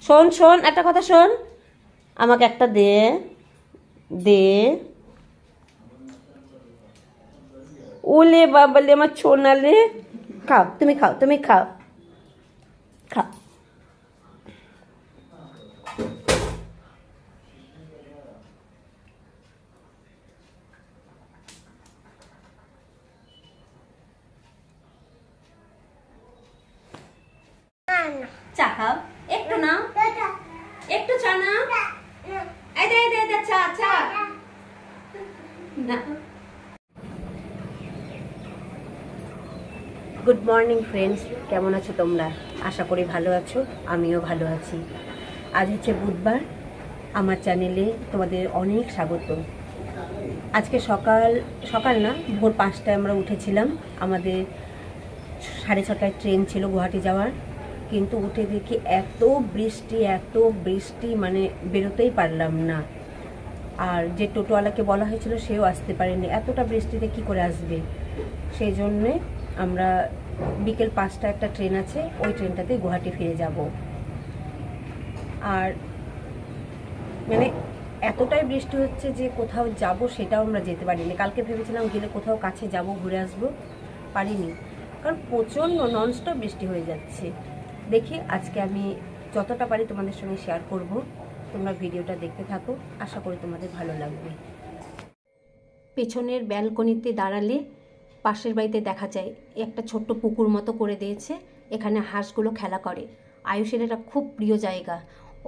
শোন শোন, একটা কথা শোন, আমাকে একটা দে দে। ওলে বাবালে আমার ছোনালে, খাও তুমি, খাও তুমি, খাও খাও। চা খাও, একটু না, একটু চা না, এই দে দে দে চা চা না। গুড মর্নিং ফ্রেন্ডস, কেমন আছো তোমরা? আশা করি ভালো আছো, আমিও ভালো আছি। আজ হচ্ছে বুধবার, আমার চ্যানেলে তোমাদের অনেক স্বাগত। আজকে সকাল সকাল না, ভোর 5টায় আমরা উঠেছিলাম। আমাদের 6:30টায় ট্রেন ছিল গুয়াহাটি যাওয়ার, কিন্তু উঠে দেখি এত বৃষ্টি, মানে বেরোতেই পারলাম না। আর যে টোটোওয়ালাকে বলা হয়েছিল সেও আসতে পারেনি, এতটা বৃষ্টিতে কি করে আসবে। সেই জন্যে আমরা বিকেল 5টায় একটা ট্রেন আছে, ওই ট্রেনটাতে গুয়াহাটি ফিরে যাব। আর মানে এতটাই বৃষ্টি হচ্ছে যে কোথাও যাব সেটাও আমরা যেতে পারিনি। কালকে ভেবেছিলাম গেলে কোথাও কাছে যাব, ঘুরে আসবো, পারিনি, কারণ প্রচণ্ড ননস্টপ বৃষ্টি হয়ে যাচ্ছে। দেখি আজকে আমি যতটা পারি তোমাদের সঙ্গে শেয়ার করব। তোমরা ভিডিওটা দেখতে থাকো, আশা করি তোমাদের ভালো লাগবে। পেছনের ব্যালকনিতে দাঁড়ালে পাশের বাড়িতে দেখা যায় একটা ছোট্ট পুকুর মতো করে দিয়েছে, এখানে হাঁসগুলো খেলা করে। আয়ুষের এটা খুব প্রিয় জায়গা।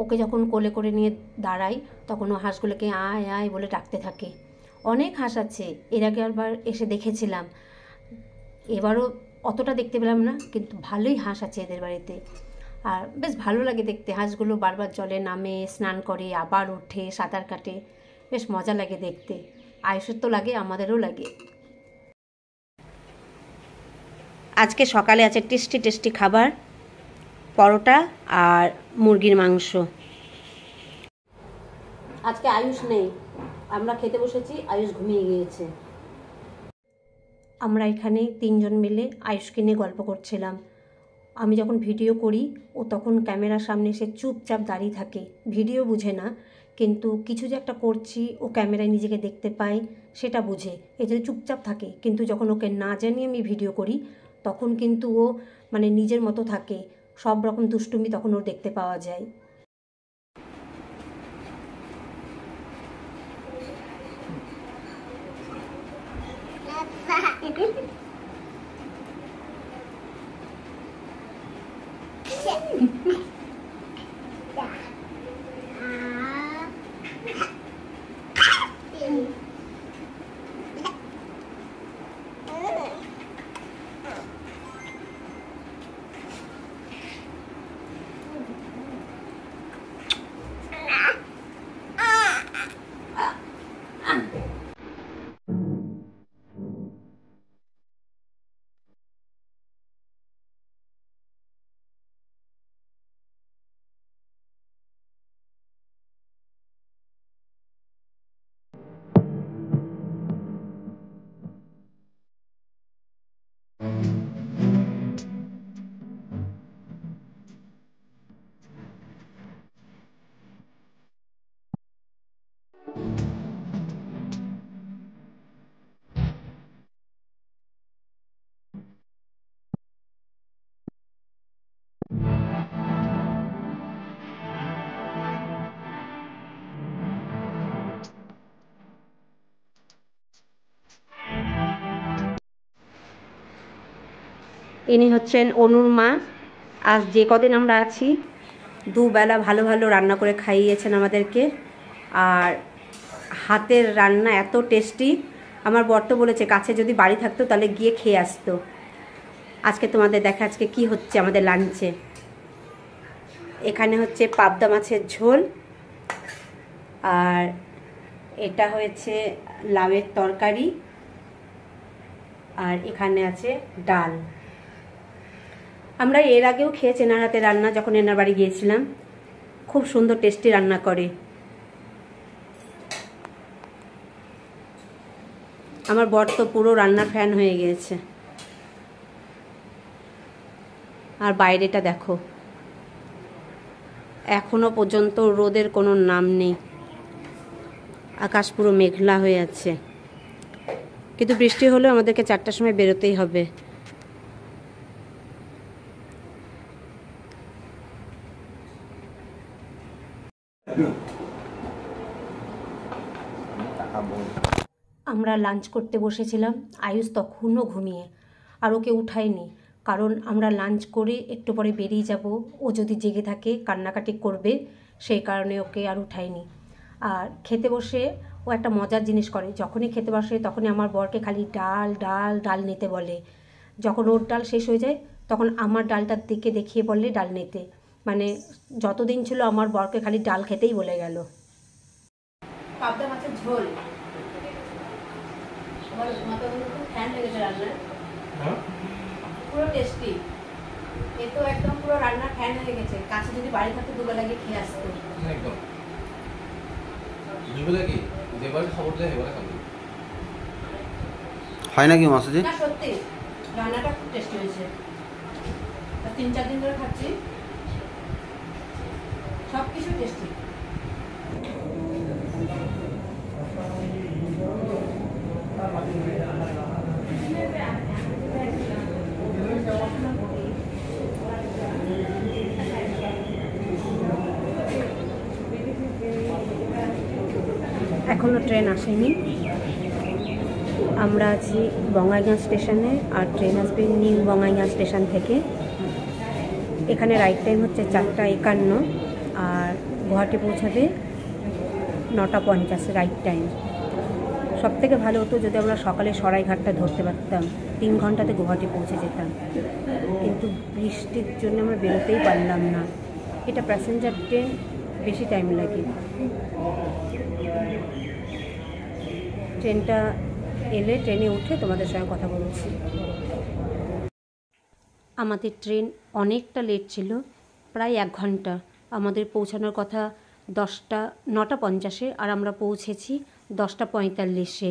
ওকে যখন কোলে করে নিয়ে দাঁড়াই তখন ও হাঁসগুলোকে আয় আয় বলে ডাকতে থাকে। অনেক হাঁস আছে, এর আগে একবার এসে দেখেছিলাম, এবারও অতটা দেখতে পেলাম না, কিন্তু ভালোই হাঁস আছে এদের বাড়িতে। আর বেশ ভালো লাগে দেখতে, হাঁসগুলো বারবার জলে নামে, স্নান করে, আবার ওঠে, সাঁতার কাটে, বেশ মজা লাগে দেখতে। আয়ুষের তো লাগে, আমাদেরও লাগে। আজকে সকালে আছে টেস্টি খাবার, পরোটা আর মুরগির মাংস। আজকে আয়ুষ নেই, আমরা খেতে বসেছি, আয়ুষ ঘুমিয়ে গিয়েছে। আমরা এখানে 3জন মিলে আয়ুষকে নিয়ে গল্প করছিলাম। আমি যখন ভিডিও করি ও তখন ক্যামেরার সামনে এসে চুপচাপ দাঁড়িয়ে থাকে, ভিডিও বুঝে না, কিন্তু কিছু যে একটা করছি ও ক্যামেরায় নিজেকে দেখতে পায় সেটা বুঝে, এই জন্য চুপচাপ থাকে। কিন্তু যখন ওকে না জানিয়ে আমি ভিডিও করি তখন কিন্তু ও মানে নিজের মতো থাকে, সব রকম দুষ্টুমি তখন ওর দেখতে পাওয়া যায়। ইনি হচ্ছেন অনুর মা। আজ যে কদিন আমরা আছি দুবেলা ভালো ভালো রান্না করে খাইয়েছেন আমাদেরকে, আর হাতের রান্না এত টেস্টি। আমার বর তো বলেছে কাছে যদি বাড়ি থাকতো তাহলে গিয়ে খেয়ে আসতো। আজকে তোমাদের দেখা আজকে কি হচ্ছে আমাদের লাঞ্চে। এখানে হচ্ছে পাবদা মাছের ঝোল, আর এটা হয়েছে লাউয়ের তরকারি, আর এখানে আছে ডাল। আমরা এর আগেও খেয়েছি এনার হাতে রান্না, যখন এনার বাড়ি গিয়েছিলাম। খুব সুন্দর টেস্টি রান্না করে। আমার বর তো পুরো রান্নার ফ্যান হয়ে গিয়েছে। আর বাইরেটা দেখো, এখনো পর্যন্ত রোদের কোনো নাম নেই, আকাশ পুরো মেঘলা হয়ে আছে। কিন্তু বৃষ্টি হলেও আমাদেরকে 4টার সময় বেরোতেই হবে। আমরা লাঞ্চ করতে বসেছিলাম, আয়ুষ তখনও ঘুমিয়ে, আর ওকে উঠায়নি, কারণ আমরা লাঞ্চ করে একটু পরে বেরিয়ে যাব, ও যদি জেগে থাকে কান্নাকাটি করবে, সেই কারণে ওকে আর উঠায়নি। আর খেতে বসে ও একটা মজার জিনিস করে, যখনই খেতে বসে তখনই আমার বরকে খালি ডাল ডাল ডাল নিতে বলে। যখন ওর ডাল শেষ হয়ে যায় তখন আমার ডালটার দিকে দেখিয়ে বললে ডাল নিতে, মানে যতদিন ছিল আমার বরকে খালি ডাল খেতেই বলে গেল। পাবদা মাছের ঝোল ফ্যান লেগেছে রান্নার, পুরো টেস্টি। এ তো একদম পুরো রান্নার ফ্যান হয়ে গেছে। কাছে যদি বাড়ি থাকতো দুবেলা গিয়ে খেয়ে আসতো। একদম দুবেলা কি যেবারে খবর দেয় এবারে খাবো। হয় নাকি মাসুজি? না সত্যি রান্নাটা খুব টেস্টি হয়েছে। 3-4 দিন ধরে খাচ্ছি, সব কিছু টেস্টি। এখনো ট্রেন আসেনি, আমরা আছি বঙ্গাইগাঁ স্টেশনে, আর ট্রেন আসবে নিউ বঙ্গাইগাঁ স্টেশন থেকে। এখানে রাইট টাইম হচ্ছে 4:51, আর গুয়াহাটি পৌঁছাবে 9:50 রাইট টাইম। সব থেকে ভালো হতো যদি আমরা সকালে সরাইঘাটটা ধরতে পারতাম, 3 ঘন্টাতে গুয়াহাটি পৌঁছে যেতাম, কিন্তু বৃষ্টির জন্য আমরা বেরোতেই পারলাম না। এটা প্যাসেঞ্জার ট্রেন, বেশি টাইম লাগে। ট্রেনটা এলে ট্রেনে উঠে তোমাদের সঙ্গে কথা বলছি। আমাদের ট্রেন অনেকটা লেট ছিল, প্রায় 1 ঘন্টা। আমাদের পৌঁছানোর কথা 9:50, আর আমরা পৌঁছেছি 10:45।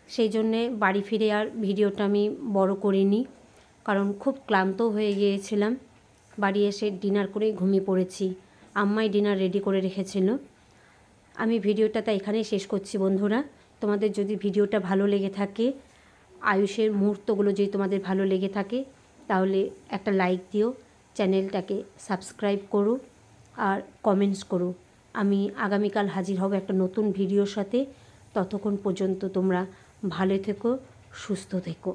সেই জন্যে বাড়ি ফিরে আর ভিডিওটা আমি বড় করিনি, কারণ খুব ক্লান্ত হয়ে গিয়েছিলাম। বাড়ি এসে ডিনার করে ঘুমিয়ে পড়েছি। আম্মাই ডিনার রেডি করে রেখেছিল। আমি ভিডিওটা তাই এখানেই শেষ করছি বন্ধুরা। তোমাদের যদি ভিডিওটা ভালো লেগে থাকে, আয়ুষের মুহূর্তগুলো যদি তোমাদের ভালো লেগে থাকে, তাহলে একটা লাইক দিও, চ্যানেলটাকে সাবস্ক্রাইব করো আর কমেন্টস করো। আমি আগামীকাল হাজির হব একটা নতুন ভিডিওর সাথে। ততক্ষণ পর্যন্ত তোমরা ভালো থেকো, সুস্থ থেকো।